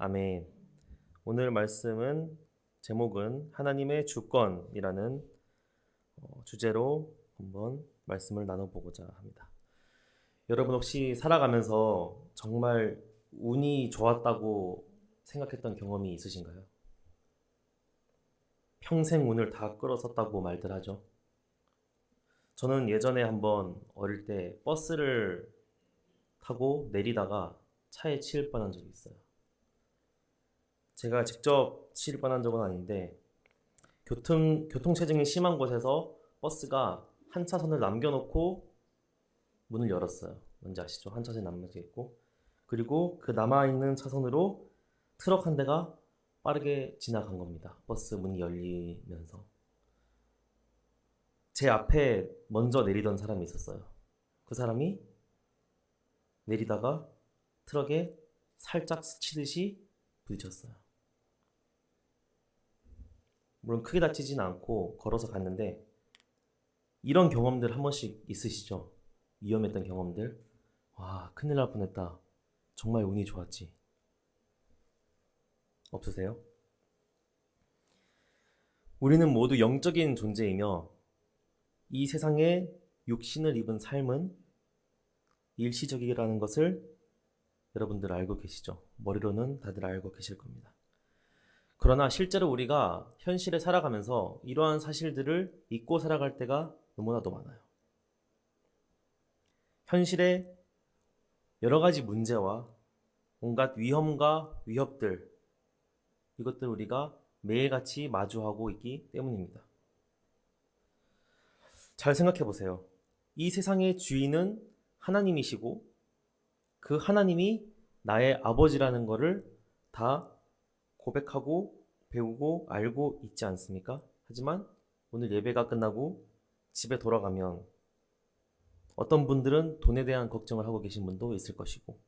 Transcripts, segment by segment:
아멘. 오늘 말씀은 제목은 하나님의 주권이라는 주제로 한번 말씀을 나눠보고자 합니다. 여러분 혹시 살아가면서 정말 운이 좋았다고 생각했던 경험이 있으신가요? 평생 운을 다 끌어섰다고 말들 하죠. 저는 예전에 한번 어릴 때 버스를 타고 내리다가 차에 치일 뻔한 적이 있어요. 제가 직접 치일 뻔한 적은 아닌데 교통체증이 심한 곳에서 버스가 한 차선을 남겨놓고 문을 열었어요. 뭔지 아시죠? 한 차선이 남겨져 있고 그리고 그 남아있는 차선으로 트럭 한 대가 빠르게 지나간 겁니다. 버스 문이 열리면서 제 앞에 먼저 내리던 사람이 있었어요. 그 사람이 내리다가 트럭에 살짝 스치듯이 부딪혔어요. 물론 크게 다치진 않고 걸어서 갔는데 이런 경험들 한 번씩 있으시죠? 위험했던 경험들. 와, 큰일 날 뻔했다. 정말 운이 좋았지. 없으세요? 우리는 모두 영적인 존재이며 이 세상에 육신을 입은 삶은 일시적이라는 것을 여러분들 알고 계시죠? 머리로는 다들 알고 계실 겁니다. 그러나 실제로 우리가 현실에 살아가면서 이러한 사실들을 잊고 살아갈 때가 너무나도 많아요. 현실에 여러 가지 문제와 온갖 위험과 위협들, 이것들 우리가 매일같이 마주하고 있기 때문입니다. 잘 생각해 보세요. 이 세상의 주인은 하나님이시고 그 하나님이 나의 아버지라는 것을 다 고백하고 배우고 알고 있지 않습니까? 하지만 오늘 예배가 끝나고 집에 돌아가면 어떤 분들은 돈에 대한 걱정을 하고 계신 분도 있을 것이고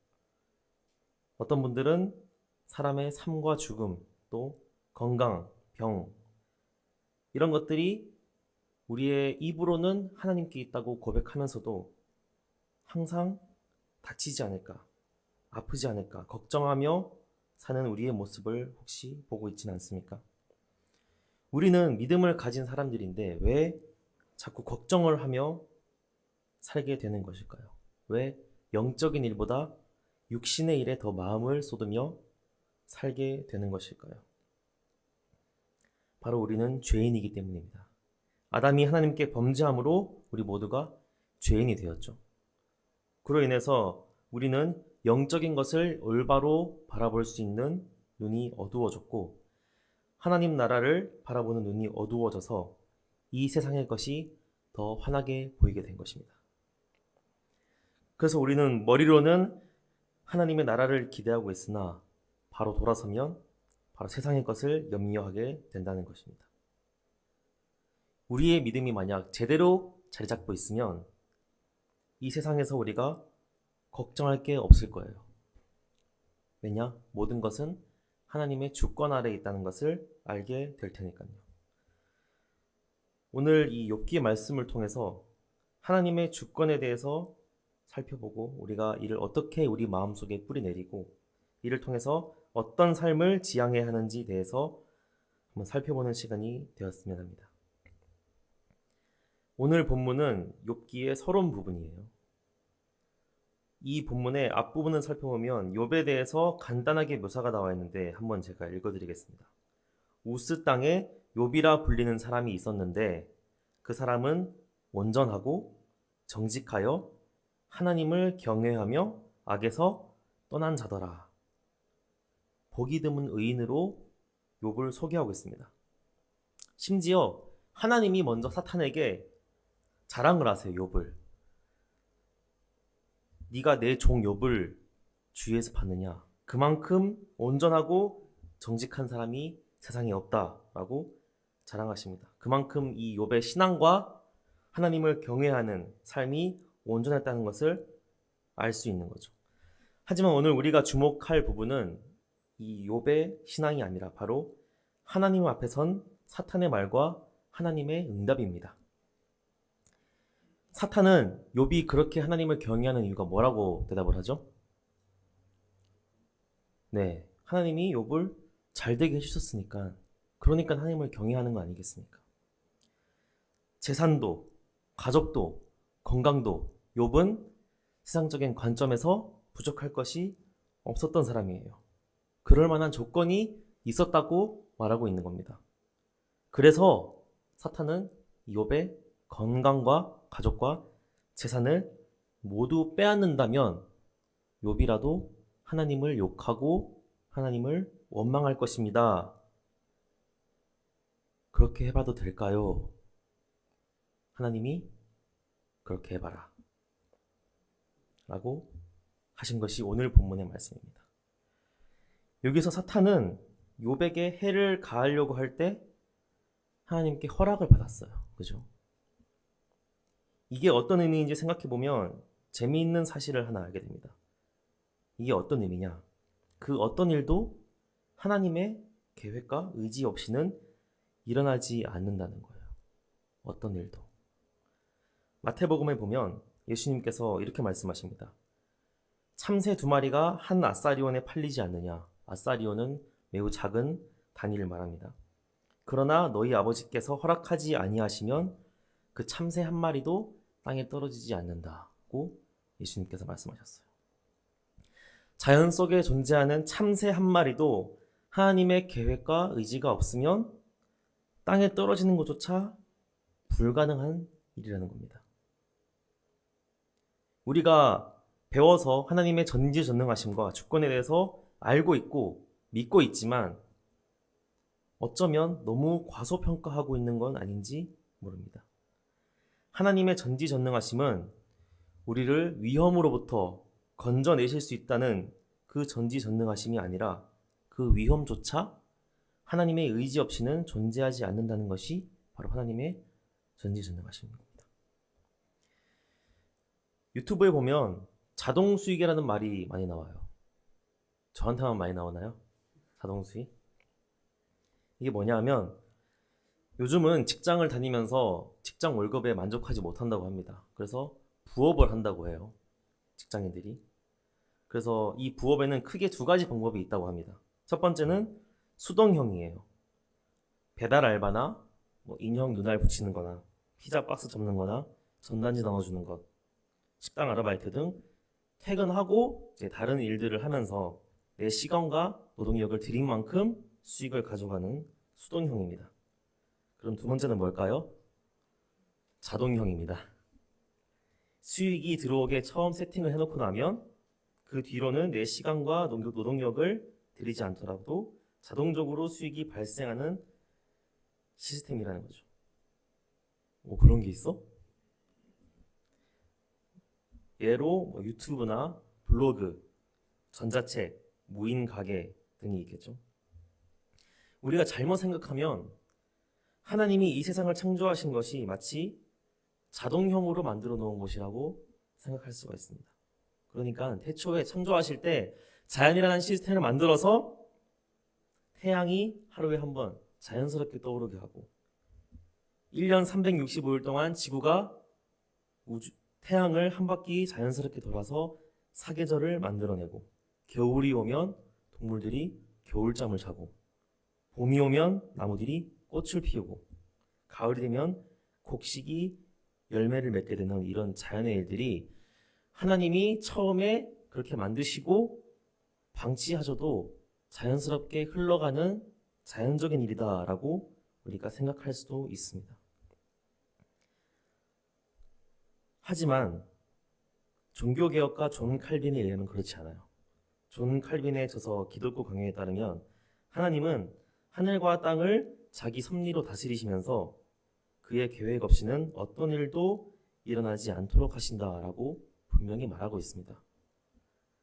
어떤 분들은 사람의 삶과 죽음, 또 건강, 병 이런 것들이 우리의 입으로는 하나님께 있다고 고백하면서도 항상 다치지 않을까, 아프지 않을까 걱정하며 사는 우리의 모습을 혹시 보고 있지는 않습니까? 우리는 믿음을 가진 사람들인데 왜 자꾸 걱정을 하며 살게 되는 것일까요? 왜 영적인 일보다 육신의 일에 더 마음을 쏟으며 살게 되는 것일까요? 바로 우리는 죄인이기 때문입니다. 아담이 하나님께 범죄함으로 우리 모두가 죄인이 되었죠. 그로 인해서 우리는 영적인 것을 올바로 바라볼 수 있는 눈이 어두워졌고 하나님 나라를 바라보는 눈이 어두워져서 이 세상의 것이 더 환하게 보이게 된 것입니다. 그래서 우리는 머리로는 하나님의 나라를 기대하고 있으나 바로 돌아서면 바로 세상의 것을 염려하게 된다는 것입니다. 우리의 믿음이 만약 제대로 자리 잡고 있으면 이 세상에서 우리가 걱정할 게 없을 거예요. 왜냐? 모든 것은 하나님의 주권 아래에 있다는 것을 알게 될 테니까요. 오늘 이 욥기의 말씀을 통해서 하나님의 주권에 대해서 살펴보고 우리가 이를 어떻게 우리 마음속에 뿌리내리고 이를 통해서 어떤 삶을 지향해야 하는지 대해서 한번 살펴보는 시간이 되었으면 합니다. 오늘 본문은 욥기의 서론 부분이에요. 이 본문의 앞부분을 살펴보면 욥에 대해서 간단하게 묘사가 나와 있는데 한번 제가 읽어드리겠습니다. 우스 땅에 욥이라 불리는 사람이 있었는데 그 사람은 온전하고 정직하여 하나님을 경외하며 악에서 떠난 자더라. 복이 드문 의인으로 욥을 소개하고 있습니다. 심지어 하나님이 먼저 사탄에게 자랑을 하세요. 욥을. 네가 내 종 욥을 주위에서 봤느냐? 그만큼 온전하고 정직한 사람이 세상에 없다라고 자랑하십니다. 그만큼 이 욥의 신앙과 하나님을 경외하는 삶이 온전했다는 것을 알 수 있는 거죠. 하지만 오늘 우리가 주목할 부분은 이 욥의 신앙이 아니라 바로 하나님 앞에 선 사탄의 말과 하나님의 응답입니다. 사탄은 욥이 그렇게 하나님을 경외하는 이유가 뭐라고 대답을 하죠? 네, 하나님이 욥을 잘 되게 해주셨으니까, 그러니까 하나님을 경외하는 거 아니겠습니까? 재산도, 가족도, 건강도 욥은 세상적인 관점에서 부족할 것이 없었던 사람이에요. 그럴 만한 조건이 있었다고 말하고 있는 겁니다. 그래서 사탄은 욥의 건강과 가족과 재산을 모두 빼앗는다면 욥이라도 하나님을 욕하고 하나님을 원망할 것입니다. 그렇게 해봐도 될까요? 하나님이 그렇게 해봐라 라고 하신 것이 오늘 본문의 말씀입니다. 여기서 사탄은 욥에게 해를 가하려고 할 때 하나님께 허락을 받았어요. 그죠? 이게 어떤 의미인지 생각해보면 재미있는 사실을 하나 알게 됩니다. 이게 어떤 의미냐? 그 어떤 일도 하나님의 계획과 의지 없이는 일어나지 않는다는 거예요. 어떤 일도. 마태복음에 보면 예수님께서 이렇게 말씀하십니다. 참새 2마리가 한 아사리온에 팔리지 않느냐. 아사리온은 매우 작은 단위를 말합니다. 그러나 너희 아버지께서 허락하지 아니하시면 그 참새 1마리도 땅에 떨어지지 않는다고 예수님께서 말씀하셨어요. 자연 속에 존재하는 참새 1마리도 하나님의 계획과 의지가 없으면 땅에 떨어지는 것조차 불가능한 일이라는 겁니다. 우리가 배워서 하나님의 전지전능하심과 주권에 대해서 알고 있고 믿고 있지만 어쩌면 너무 과소평가하고 있는 건 아닌지 모릅니다. 하나님의 전지전능하심은 우리를 위험으로부터 건져내실 수 있다는 그 전지전능하심이 아니라 그 위험조차 하나님의 의지 없이는 존재하지 않는다는 것이 바로 하나님의 전지전능하심입니다. 유튜브에 보면 자동수익이라는 말이 많이 나와요. 저한테만 많이 나오나요? 자동수익? 이게 뭐냐 하면 요즘은 직장을 다니면서 직장 월급에 만족하지 못한다고 합니다. 그래서 부업을 한다고 해요. 직장인들이. 그래서 이 부업에는 크게 2가지 방법이 있다고 합니다. 첫 번째는 수동형이에요. 배달 알바나 인형 눈알 붙이는 거나 피자 박스 접는 거나 전단지 나눠주는 것, 식당 아르바이트 등 퇴근하고 이제 다른 일들을 하면서 내 시간과 노동력을 들인 만큼 수익을 가져가는 수동형입니다. 그럼 2번째는 뭘까요? 자동형입니다. 수익이 들어오게 처음 세팅을 해놓고 나면 그 뒤로는 내 시간과 노동력을 들이지 않더라도 자동적으로 수익이 발생하는 시스템이라는 거죠. 그런 게 있어? 예로 유튜브나 블로그, 전자책, 무인 가게 등이 있겠죠. 우리가 잘못 생각하면 하나님이 이 세상을 창조하신 것이 마치 자동형으로 만들어 놓은 것이라고 생각할 수가 있습니다. 그러니까 태초에 창조하실 때 자연이라는 시스템을 만들어서 태양이 하루에 한 번 자연스럽게 떠오르게 하고 1년 365일 동안 지구가 태양을 한 바퀴 자연스럽게 돌아서 사계절을 만들어내고 겨울이 오면 동물들이 겨울잠을 자고 봄이 오면 나무들이 꽃을 피우고 가을이 되면 곡식이 열매를 맺게 되는 이런 자연의 일들이 하나님이 처음에 그렇게 만드시고 방치하셔도 자연스럽게 흘러가는 자연적인 일이다라고 우리가 생각할 수도 있습니다. 하지만 종교개혁가 존 칼빈의 이해는 그렇지 않아요. 존 칼빈의 저서 기독교 강요에 따르면 하나님은 하늘과 땅을 자기 섭리로 다스리시면서 그의 계획 없이는 어떤 일도 일어나지 않도록 하신다라고 분명히 말하고 있습니다.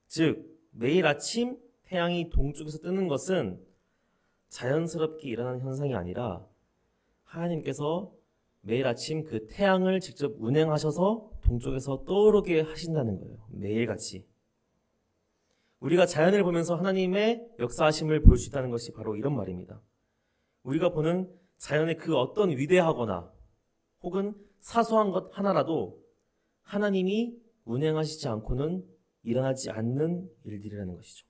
즉 매일 아침 태양이 동쪽에서 뜨는 것은 자연스럽게 일어나는 현상이 아니라 하나님께서 매일 아침 그 태양을 직접 운행하셔서 동쪽에서 떠오르게 하신다는 거예요. 매일같이. 우리가 자연을 보면서 하나님의 역사하심을 볼 수 있다는 것이 바로 이런 말입니다. 우리가 보는 자연의 그 어떤 위대하거나 혹은 사소한 것 하나라도 하나님이 운행하시지 않고는 일어나지 않는 일들이라는 것이죠.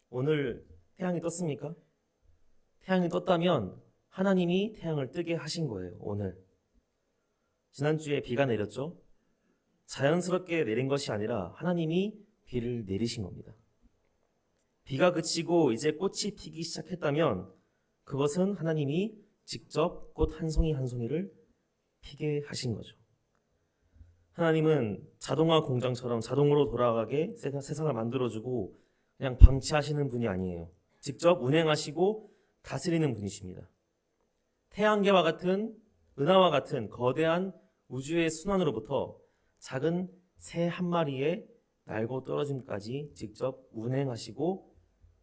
오늘 태양이 떴습니까? 태양이 떴다면 하나님이 태양을 뜨게 하신 거예요. 오늘. 지난주에 비가 내렸죠? 자연스럽게 내린 것이 아니라 하나님이 비를 내리신 겁니다. 비가 그치고 이제 꽃이 피기 시작했다면 그것은 하나님이 직접 꽃 한 송이 한 송이를 피게 하신 거죠. 하나님은 자동화 공장처럼 자동으로 돌아가게 세상을 만들어주고 그냥 방치하시는 분이 아니에요. 직접 운행하시고 다스리는 분이십니다. 태양계와 같은 은하와 같은 거대한 우주의 순환으로부터 작은 새 한 마리의 날고 떨어짐까지 직접 운행하시고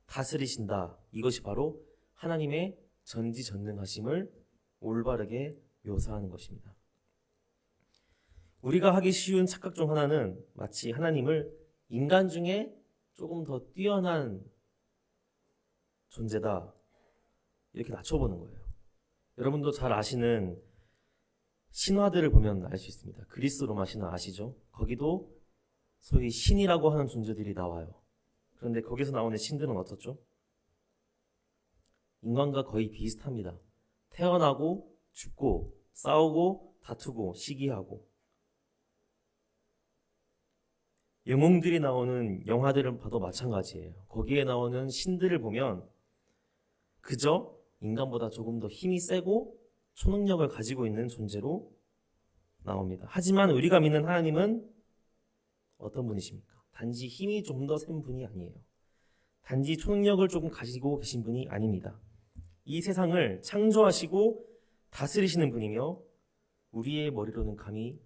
다스리신다. 이것이 바로 하나님의 전지전능하심을 올바르게 묘사하는 것입니다. 우리가 하기 쉬운 착각 중 하나는 마치 하나님을 인간 중에 조금 더 뛰어난 존재다 이렇게 낮춰보는 거예요. 여러분도 잘 아시는 신화들을 보면 알 수 있습니다. 그리스 로마 신화 아시죠? 거기도 소위 신이라고 하는 존재들이 나와요. 그런데 거기서 나오는 신들은 어떻죠? 인간과 거의 비슷합니다. 태어나고 죽고 싸우고 다투고 시기하고. 영웅들이 나오는 영화들을 봐도 마찬가지예요. 거기에 나오는 신들을 보면 그저 인간보다 조금 더 힘이 세고 초능력을 가지고 있는 존재로 나옵니다. 하지만 우리가 믿는 하나님은 어떤 분이십니까? 단지 힘이 좀 더 센 분이 아니에요. 단지 초능력을 조금 가지고 계신 분이 아닙니다. 이 세상을 창조하시고 다스리시는 분이며 우리의 머리로는 감히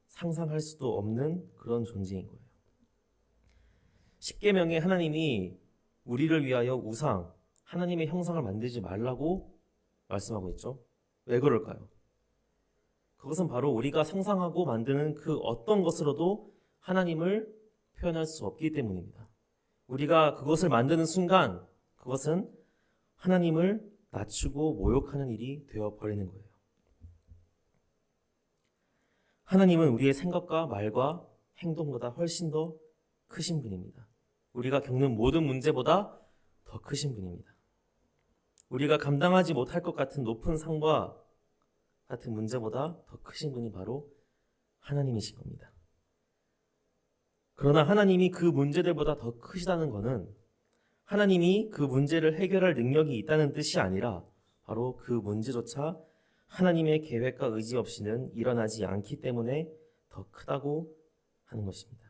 상상할 수도 없는 그런 존재인 거예요. 십계명에 하나님이 우리를 위하여 우상, 하나님의 형상을 만들지 말라고 말씀하고 있죠. 왜 그럴까요? 그것은 바로 우리가 상상하고 만드는 그 어떤 것으로도 하나님을 표현할 수 없기 때문입니다. 우리가 그것을 만드는 순간 그것은 하나님을 낮추고 모욕하는 일이 되어버리는 거예요. 하나님은 우리의 생각과 말과 행동보다 훨씬 더 크신 분입니다. 우리가 겪는 모든 문제보다 더 크신 분입니다. 우리가 감당하지 못할 것 같은 높은 상과 같은 문제보다 더 크신 분이 바로 하나님이신 겁니다. 그러나 하나님이 그 문제들보다 더 크시다는 것은 하나님이 그 문제를 해결할 능력이 있다는 뜻이 아니라 바로 그 문제조차 하나님의 계획과 의지 없이는 일어나지 않기 때문에 더 크다고 하는 것입니다.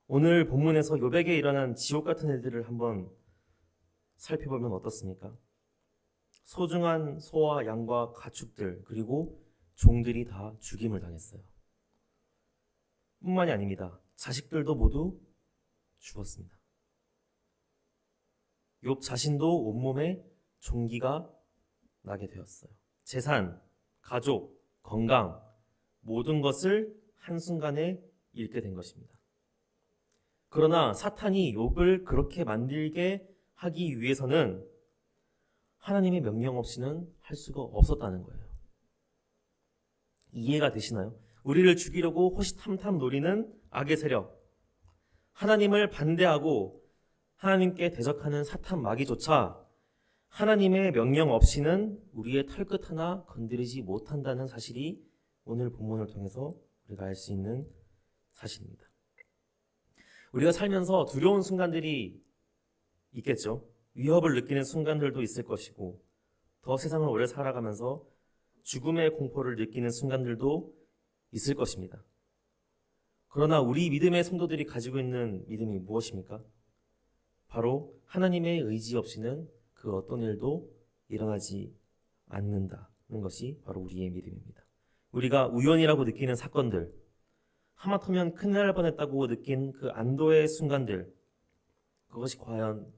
오늘 본문에서 욥에게 일어난 지옥 같은 일들을 한번 살펴보면 어떻습니까? 소중한 소와 양과 가축들 그리고 종들이 다 죽임을 당했어요. 뿐만이 아닙니다. 자식들도 모두 죽었습니다. 욥 자신도 온몸에 종기가 나게 되었어요. 재산, 가족, 건강 모든 것을 한순간에 잃게 된 것입니다. 그러나 사탄이 욥을 그렇게 만들게 하기 위해서는 하나님의 명령 없이는 할 수가 없었다는 거예요. 이해가 되시나요? 우리를 죽이려고 호시탐탐 노리는 악의 세력, 하나님을 반대하고 하나님께 대적하는 사탄 마귀조차 하나님의 명령 없이는 우리의 털끝 하나 건드리지 못한다는 사실이 오늘 본문을 통해서 우리가 알 수 있는 사실입니다. 우리가 살면서 두려운 순간들이 있겠죠. 위협을 느끼는 순간들도 있을 것이고 더 세상을 오래 살아가면서 죽음의 공포를 느끼는 순간들도 있을 것입니다. 그러나 우리 믿음의 성도들이 가지고 있는 믿음이 무엇입니까? 바로 하나님의 의지 없이는 그 어떤 일도 일어나지 않는다는 것이 바로 우리의 믿음입니다. 우리가 우연이라고 느끼는 사건들, 하마터면 큰일 날 뻔했다고 느낀 그 안도의 순간들, 그것이 과연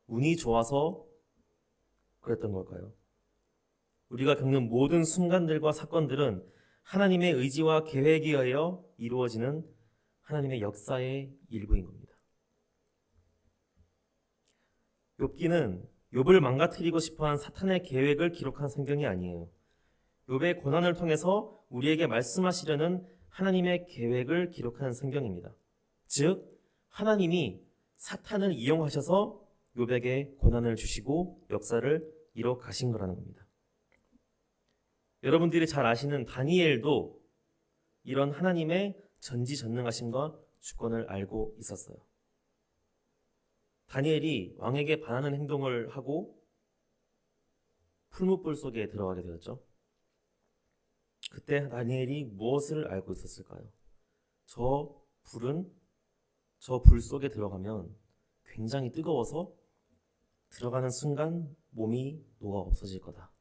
운이 좋아서 그랬던 걸까요? 우리가 겪는 모든 순간들과 사건들은 하나님의 의지와 계획에 의하여 이루어지는 하나님의 역사의 일부인 겁니다. 욥기는 욥을 망가뜨리고 싶어한 사탄의 계획을 기록한 성경이 아니에요. 욥의 고난을 통해서 우리에게 말씀하시려는 하나님의 계획을 기록한 성경입니다. 즉 하나님이 사탄을 이용하셔서 욥에게 고난을 주시고 역사를 이뤄 가신 거라는 겁니다. 여러분들이 잘 아시는 다니엘도 이런 하나님의 전지전능하심과 주권을 알고 있었어요. 다니엘이 왕에게 반하는 행동을 하고 풀무불 속에 들어가게 되었죠. 그때 다니엘이 무엇을 알고 있었을까요? 저 불 속에 들어가면 굉장히 뜨거워서 들어가는 순간 몸이 녹아 없어질 거다.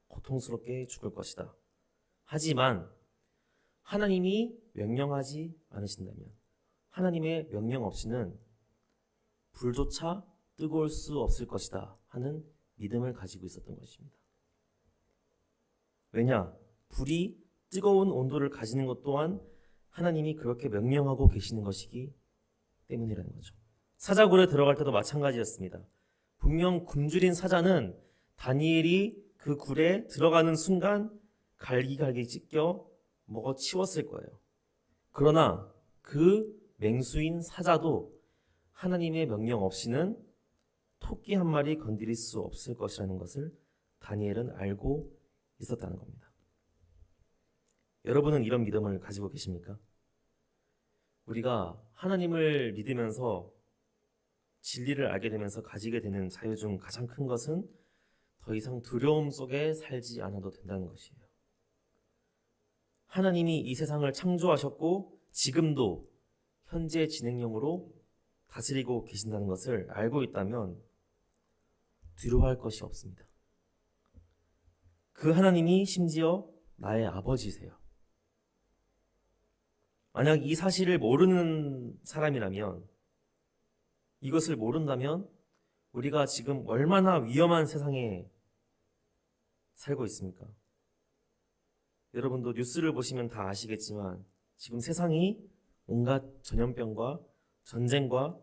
고통스럽게 죽을 것이다. 하지만 하나님이 명령하지 않으신다면, 하나님의 명령 없이는 불조차 뜨거울 수 없을 것이다 하는 믿음을 가지고 있었던 것입니다. 왜냐? 불이 뜨거운 온도를 가지는 것 또한 하나님이 그렇게 명령하고 계시는 것이기 때문이라는 거죠. 사자굴에 들어갈 때도 마찬가지였습니다. 분명 굶주린 사자는 다니엘이 그 굴에 들어가는 순간 갈기갈기 찢겨 먹어 치웠을 거예요. 그러나 그 맹수인 사자도 하나님의 명령 없이는 토끼 한 마리 건드릴 수 없을 것이라는 것을 다니엘은 알고 있었다는 겁니다. 여러분은 이런 믿음을 가지고 계십니까? 우리가 하나님을 믿으면서 진리를 알게 되면서 가지게 되는 자유 중 가장 큰 것은 더 이상 두려움 속에 살지 않아도 된다는 것이에요. 하나님이 이 세상을 창조하셨고 지금도 현재 진행형으로 다스리고 계신다는 것을 알고 있다면 두려워할 것이 없습니다. 그 하나님이 심지어 나의 아버지세요. 만약 이 사실을 모르는 사람이라면, 이것을 모른다면 우리가 지금 얼마나 위험한 세상에 살고 있습니까? 여러분도 뉴스를 보시면 다 아시겠지만 지금 세상이 온갖 전염병과 전쟁과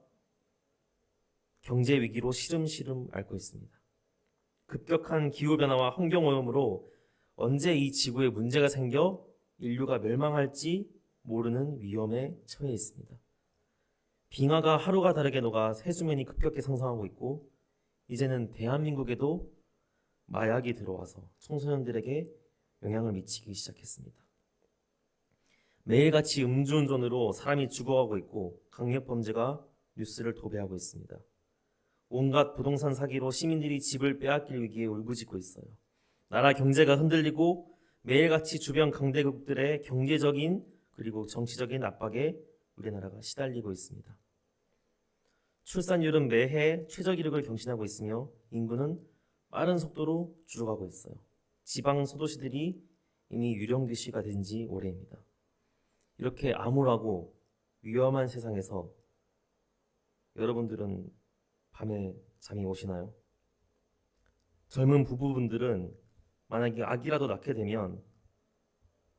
경제 위기로 시름시름 앓고 있습니다. 급격한 기후변화와 환경오염으로 언제 이 지구에 문제가 생겨 인류가 멸망할지 모르는 위험에 처해 있습니다. 빙하가 하루가 다르게 녹아 해수면이 급격히 상승하고 있고 이제는 대한민국에도 마약이 들어와서 청소년들에게 영향을 미치기 시작했습니다. 매일같이 음주운전으로 사람이 죽어가고 있고 강력범죄가 뉴스를 도배하고 있습니다. 온갖 부동산 사기로 시민들이 집을 빼앗길 위기에 울부짖고 있어요. 나라 경제가 흔들리고 매일같이 주변 강대국들의 경제적인 그리고 정치적인 압박에 우리나라가 시달리고 있습니다. 출산율은 매해 최저 기록을 경신하고 있으며 인구는 빠른 속도로 줄어가고 있어요. 지방 소도시들이 이미 유령도시가 된 지 오래입니다. 이렇게 암울하고 위험한 세상에서 여러분들은 밤에 잠이 오시나요? 젊은 부부분들은 만약에 아기라도 낳게 되면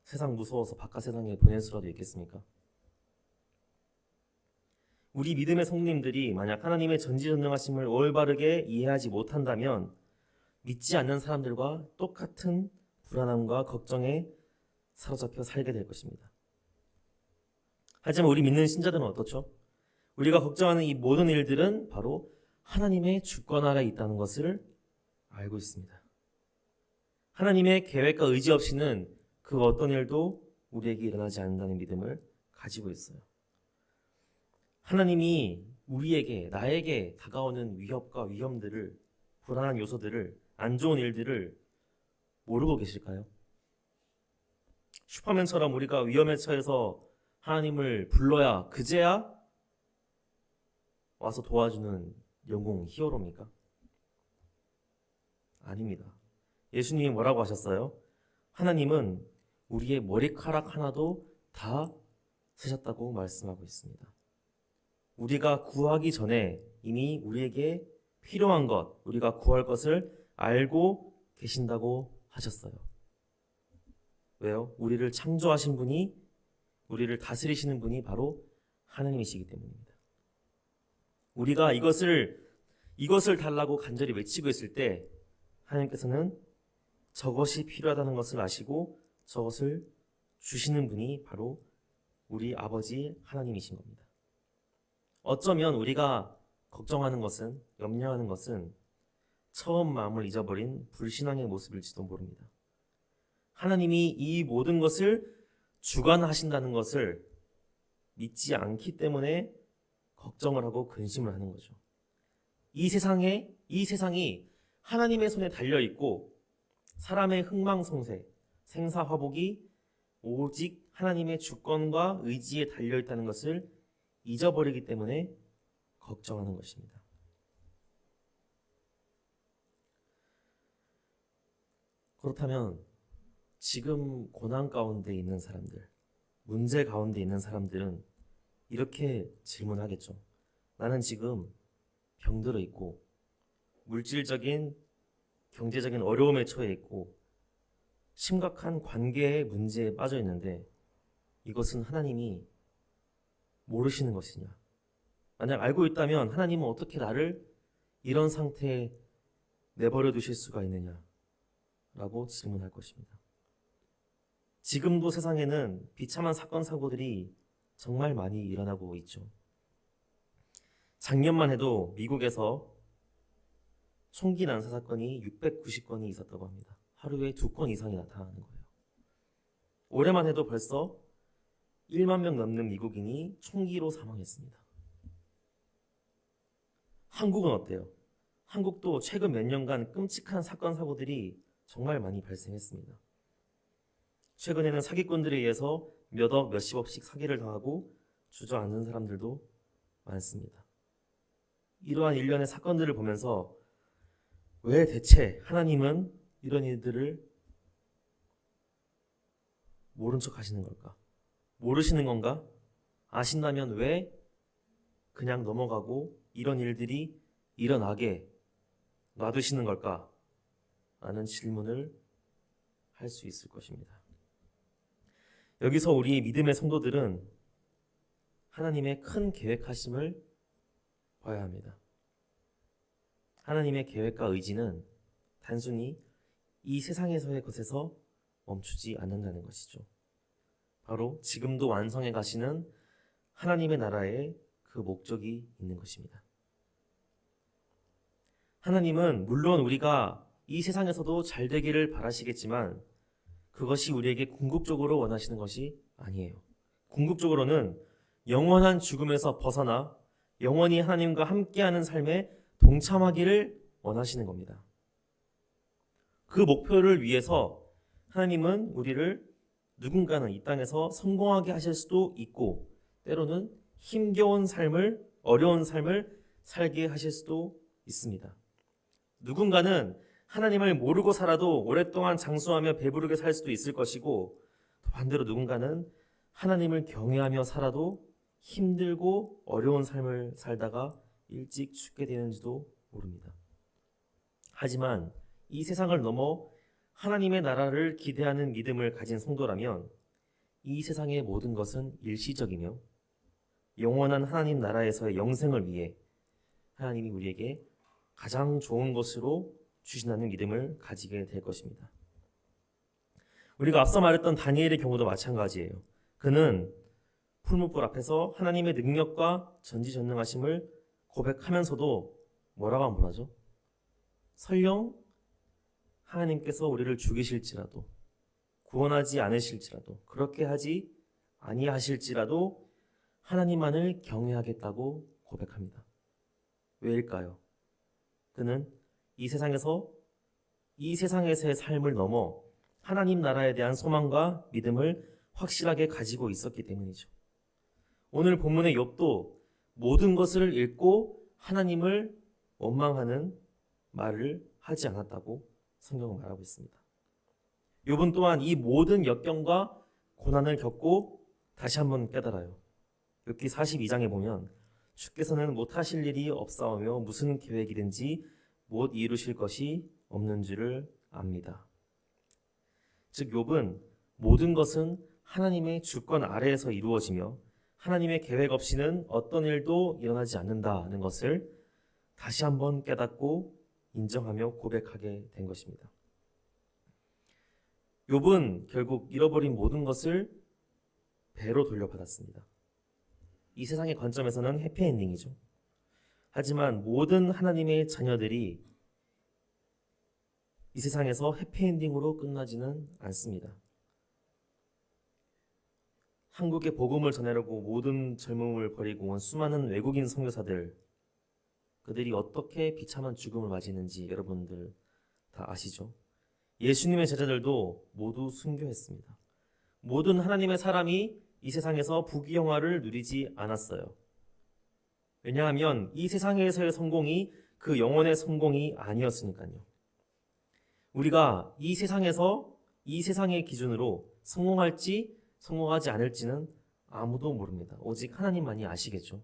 세상 무서워서 바깥 세상에 보낼 수라도 있겠습니까? 우리 믿음의 성도님들이 만약 하나님의 전지전능하심을 올바르게 이해하지 못한다면 믿지 않는 사람들과 똑같은 불안함과 걱정에 사로잡혀 살게 될 것입니다. 하지만 우리 믿는 신자들은 어떻죠? 우리가 걱정하는 이 모든 일들은 바로 하나님의 주권 아래 있다는 것을 알고 있습니다. 하나님의 계획과 의지 없이는 그 어떤 일도 우리에게 일어나지 않는다는 믿음을 가지고 있어요. 하나님이 우리에게, 나에게 다가오는 위협과 위험들을, 불안한 요소들을, 안 좋은 일들을 모르고 계실까요? 슈퍼맨처럼 우리가 위험에 처해서 하나님을 불러야 그제야 와서 도와주는 영웅 히어로입니까? 아닙니다. 예수님이 뭐라고 하셨어요? 하나님은 우리의 머리카락 하나도 다 세셨다고 말씀하고 있습니다. 우리가 구하기 전에 이미 우리에게 필요한 것, 우리가 구할 것을 알고 계신다고 하셨어요. 왜요? 우리를 창조하신 분이, 우리를 다스리시는 분이 바로 하나님이시기 때문입니다. 우리가 이것을 달라고 간절히 외치고 있을 때 하나님께서는 저것이 필요하다는 것을 아시고 저것을 주시는 분이 바로 우리 아버지 하나님이신 겁니다. 어쩌면 우리가 걱정하는 것은, 염려하는 것은 처음 마음을 잊어버린 불신앙의 모습일지도 모릅니다. 하나님이 이 모든 것을 주관하신다는 것을 믿지 않기 때문에 걱정을 하고 근심을 하는 거죠. 이 세상이 하나님의 손에 달려 있고 사람의 흥망성쇠, 생사화복이 오직 하나님의 주권과 의지에 달려 있다는 것을 잊어버리기 때문에 걱정하는 것입니다. 그렇다면 지금 고난 가운데 있는 사람들, 문제 가운데 있는 사람들은 이렇게 질문하겠죠. 나는 지금 병들어 있고 물질적인, 경제적인 어려움에 처해 있고 심각한 관계의 문제에 빠져 있는데 이것은 하나님이 모르시는 것이냐? 만약 알고 있다면 하나님은 어떻게 나를 이런 상태에 내버려 두실 수가 있느냐? 라고 질문할 것입니다. 지금도 세상에는 비참한 사건, 사고들이 정말 많이 일어나고 있죠. 작년만 해도 미국에서 총기 난사 사건이 690건이 있었다고 합니다. 하루에 2건 이상이 나타나는 거예요. 올해만 해도 벌써 1만 명 넘는 미국인이 총기로 사망했습니다. 한국은 어때요? 한국도 최근 몇 년간 끔찍한 사건, 사고들이 정말 많이 발생했습니다. 최근에는 사기꾼들에 의해서 몇억, 몇십억씩 사기를 당하고 주저앉는 사람들도 많습니다. 이러한 일련의 사건들을 보면서 왜 대체 하나님은 이런 일들을 모른 척 하시는 걸까? 모르시는 건가? 아신다면 왜 그냥 넘어가고 이런 일들이 일어나게 놔두시는 걸까? 라는 질문을 할 수 있을 것입니다. 여기서 우리 믿음의 성도들은 하나님의 큰 계획하심을 봐야 합니다. 하나님의 계획과 의지는 단순히 이 세상에서의 것에서 멈추지 않는다는 것이죠. 바로 지금도 완성해 가시는 하나님의 나라에 그 목적이 있는 것입니다. 하나님은 물론 우리가 이 세상에서도 잘 되기를 바라시겠지만 그것이 우리에게 궁극적으로 원하시는 것이 아니에요. 궁극적으로는 영원한 죽음에서 벗어나 영원히 하나님과 함께하는 삶에 동참하기를 원하시는 겁니다. 그 목표를 위해서 하나님은 우리를 누군가는 이 땅에서 성공하게 하실 수도 있고 때로는 힘겨운 삶을, 어려운 삶을 살게 하실 수도 있습니다. 누군가는 하나님을 모르고 살아도 오랫동안 장수하며 배부르게 살 수도 있을 것이고 또 반대로 누군가는 하나님을 경외하며 살아도 힘들고 어려운 삶을 살다가 일찍 죽게 되는지도 모릅니다. 하지만 이 세상을 넘어 하나님의 나라를 기대하는 믿음을 가진 성도라면 이 세상의 모든 것은 일시적이며 영원한 하나님 나라에서의 영생을 위해 하나님이 우리에게 가장 좋은 것으로 주신다는 믿음을 가지게 될 것입니다. 우리가 앞서 말했던 다니엘의 경우도 마찬가지예요. 그는 풀무불 앞에서 하나님의 능력과 전지전능하심을 고백하면서도 뭐라고 안 말하죠? 설령 하나님께서 우리를 죽이실지라도 구원하지 않으실지라도 그렇게 하지 아니하실지라도 하나님만을 경외하겠다고 고백합니다. 왜일까요? 그는 이 세상에서의 삶을 넘어 하나님 나라에 대한 소망과 믿음을 확실하게 가지고 있었기 때문이죠. 오늘 본문의 욥도 모든 것을 잃고 하나님을 원망하는 말을 하지 않았다고 성경은 말하고 있습니다. 욥은 또한 이 모든 역경과 고난을 겪고 다시 한번 깨달아요. 욥기 42장에 보면 주께서는 못하실 일이 없사오며 무슨 계획이든지 못 이루실 것이 없는 줄을 압니다. 즉 욥은 모든 것은 하나님의 주권 아래에서 이루어지며 하나님의 계획 없이는 어떤 일도 일어나지 않는다는 것을 다시 한번 깨닫고 인정하며 고백하게 된 것입니다. 욥은 결국 잃어버린 모든 것을 배로 돌려받았습니다. 이 세상의 관점에서는 해피엔딩이죠. 하지만 모든 하나님의 자녀들이 이 세상에서 해피엔딩으로 끝나지는 않습니다. 한국의 복음을 전하려고 모든 젊음을 버리고 온 수많은 외국인 선교사들, 그들이 어떻게 비참한 죽음을 맞이했는지 여러분들 다 아시죠? 예수님의 제자들도 모두 순교했습니다. 모든 하나님의 사람이 이 세상에서 부귀영화를 누리지 않았어요. 왜냐하면 이 세상에서의 성공이 그 영혼의 성공이 아니었으니까요. 우리가 이 세상에서 이 세상의 기준으로 성공할지 성공하지 않을지는 아무도 모릅니다. 오직 하나님만이 아시겠죠.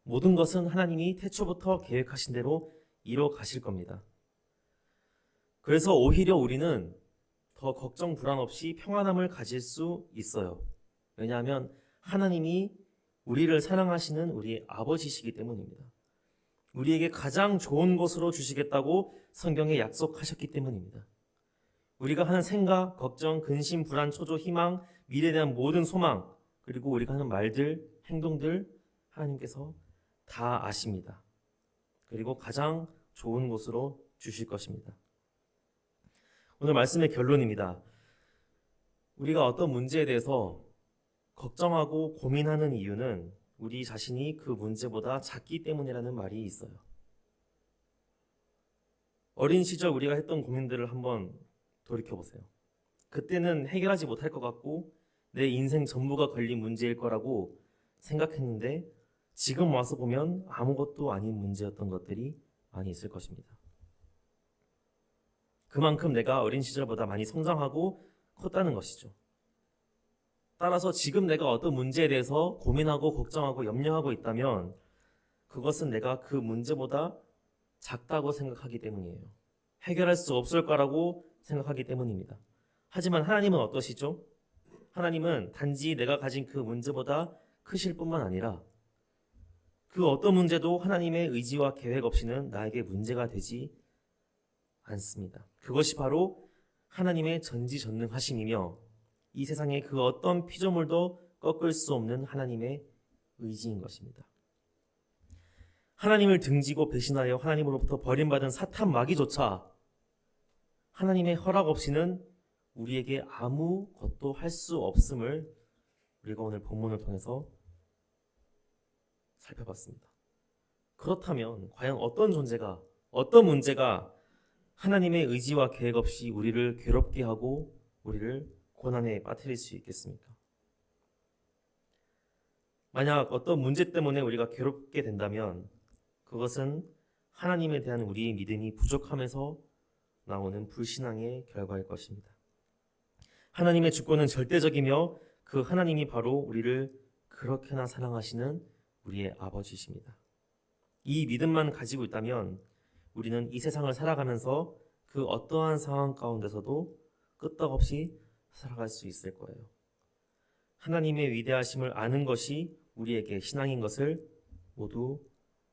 모든 것은 하나님이 태초부터 계획하신 대로 이뤄 가실 겁니다. 그래서 오히려 우리는 더 걱정 불안 없이 평안함을 가질 수 있어요. 왜냐하면 하나님이 우리를 사랑하시는 우리의 아버지시기 때문입니다. 우리에게 가장 좋은 것으로 주시겠다고 성경에 약속하셨기 때문입니다. 우리가 하는 생각, 걱정, 근심, 불안, 초조, 희망, 미래에 대한 모든 소망, 그리고 우리가 하는 말들, 행동들 하나님께서 다 아십니다. 그리고 가장 좋은 곳으로 주실 것입니다. 오늘 말씀의 결론입니다. 우리가 어떤 문제에 대해서 걱정하고 고민하는 이유는 우리 자신이 그 문제보다 작기 때문이라는 말이 있어요. 어린 시절 우리가 했던 고민들을 한번 돌이켜보세요. 그때는 해결하지 못할 것 같고 내 인생 전부가 걸린 문제일 거라고 생각했는데 지금 와서 보면 아무것도 아닌 문제였던 것들이 많이 있을 것입니다. 그만큼 내가 어린 시절보다 많이 성장하고 컸다는 것이죠. 따라서 지금 내가 어떤 문제에 대해서 고민하고 걱정하고 염려하고 있다면 그것은 내가 그 문제보다 작다고 생각하기 때문이에요. 해결할 수 없을 거라고 생각하기 때문입니다. 하지만 하나님은 어떠시죠? 하나님은 단지 내가 가진 그 문제보다 크실 뿐만 아니라 그 어떤 문제도 하나님의 의지와 계획 없이는 나에게 문제가 되지 않습니다. 그것이 바로 하나님의 전지전능하심이며 이 세상의 그 어떤 피조물도 꺾을 수 없는 하나님의 의지인 것입니다. 하나님을 등지고 배신하여 하나님으로부터 버림받은 사탄 마귀조차 하나님의 허락 없이는 우리에게 아무것도 할 수 없음을 우리가 오늘 본문을 통해서 살펴봤습니다. 그렇다면 과연 어떤 문제가 하나님의 의지와 계획 없이 우리를 괴롭게 하고 우리를 고난에 빠뜨릴 수 있겠습니까? 만약 어떤 문제 때문에 우리가 괴롭게 된다면 그것은 하나님에 대한 우리의 믿음이 부족함에서 나오는 불신앙의 결과일 것입니다. 하나님의 주권은 절대적이며 그 하나님이 바로 우리를 그렇게나 사랑하시는 우리의 아버지십니다. 이 믿음만 가지고 있다면 우리는 이 세상을 살아가면서 그 어떠한 상황 가운데서도 끄떡없이 살아갈 수 있을 거예요. 하나님의 위대하심을 아는 것이 우리에게 신앙인 것을 모두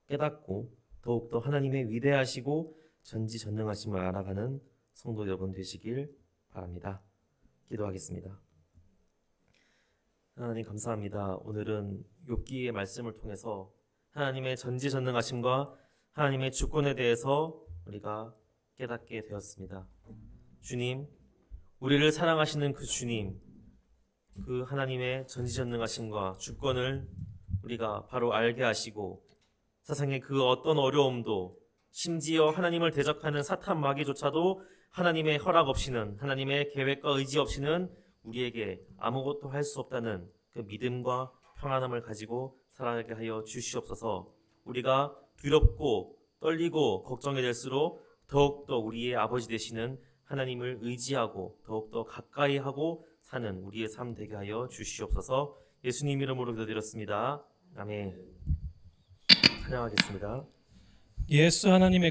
깨닫고 더욱더 하나님의 위대하시고 전지전능하심을 알아가는 성도 여러분 되시길 바랍니다. 기도하겠습니다. 하나님 감사합니다. 오늘은 욥기의 말씀을 통해서 하나님의 전지전능하심과 하나님의 주권에 대해서 우리가 깨닫게 되었습니다. 주님, 우리를 사랑하시는 그 주님, 그 하나님의 전지전능하심과 주권을 우리가 바로 알게 하시고 세상의 그 어떤 어려움도 심지어 하나님을 대적하는 사탄 마귀조차도 하나님의 허락 없이는 하나님의 계획과 의지 없이는 우리에게 아무것도 할 수 없다는 그 믿음과 평안함을 가지고 살아가게 하여 주시옵소서. 우리가 두렵고 떨리고 걱정이 될수록 더욱더 우리의 아버지 되시는 하나님을 의지하고 더욱더 가까이 하고 사는 우리의 삶 되게 하여 주시옵소서. 예수님 이름으로 기도드렸습니다. 아멘. 찬양하겠습니다. 예수 하나님의